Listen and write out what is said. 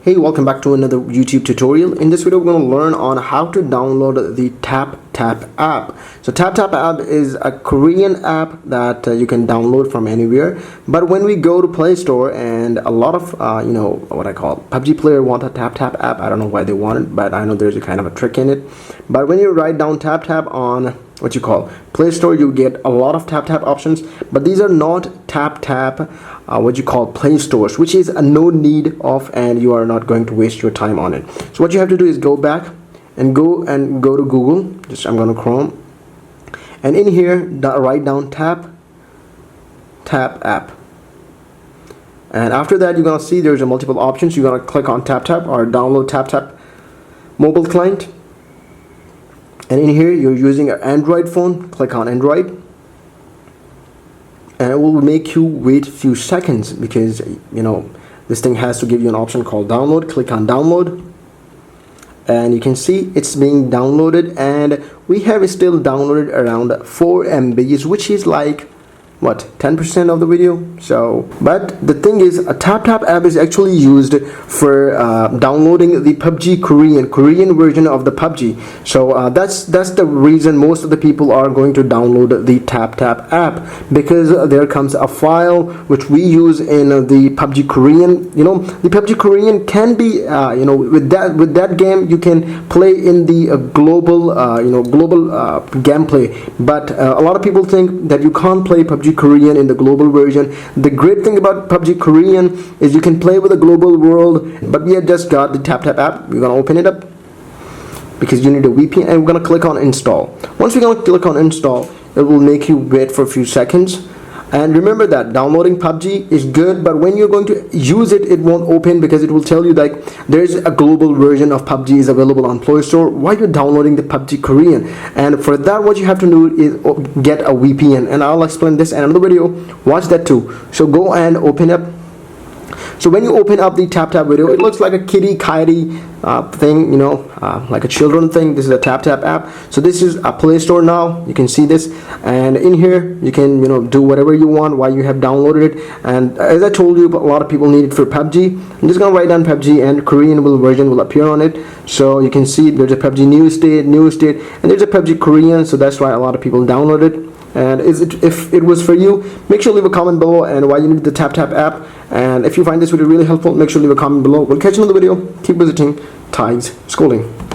Hey, welcome back to another YouTube tutorial. In this video, we're going to learn on how to download the TapTap app. So TapTap app is a Korean app that you can download from anywhere. But when we go to Play Store, and a lot of what I call PUBG player want a TapTap app. I don't know why they want it, but I know there's a kind of a trick in it. But when you write down TapTap on what you call Play Store, you get a lot of TapTap options, but these are not TapTap what you call Play Stores, which is a no need of, and you are not going to waste your time on it. So what you have to do is go back and go to Google. I'm going to Chrome, and in here write down TapTap app, and after that you're going to see there's a multiple options. You're going to click on TapTap or download TapTap mobile client. And in here you're using an Android phone, click on Android, and it will make you wait a few seconds because this thing has to give you an option called download. Click on download, and you can see it's being downloaded, and we have still downloaded around 4 MBs, which is like what, 10% of the video. So but the thing is, a TapTap app is actually used for downloading the PUBG Korean version of the PUBG. So that's the reason most of the people are going to download the TapTap app, because there comes a file which we use in the PUBG Korean. The PUBG Korean can be with that game you can play in the global gameplay, but a lot of people think that you can't play PUBG Korean in the global version. The great thing about PUBG Korean is you can play with the global world, but we have just got the TapTap app. We're gonna open it up because you need a VPN, and we're gonna click on install. Once we're gonna click on install, it will make you wait for a few seconds. And remember that downloading PUBG is good, but when you're going to use it, it won't open because it will tell you like there's a global version of PUBG is available on Play Store while you're downloading the PUBG Korean. And for that, what you have to do is get a VPN, and I'll explain this in another video. Watch that too. So go and open up. So when you open up the TapTap video, it looks like a kitty thing, like a children thing. This is a TapTap app. So this is a Play Store now. You can see this, and in here you can do whatever you want while you have downloaded it. And as I told you, a lot of people need it for PUBG. I'm just gonna write down PUBG, and Korean version will appear on it. So you can see there's a PUBG new state, and there's a PUBG Korean. So that's why a lot of people download it. And if it was for you, make sure to leave a comment below and why you need the TapTap app. And if you find this video really helpful, make sure to leave a comment below. We'll catch you in the video. Keep visiting. Tides Schooling.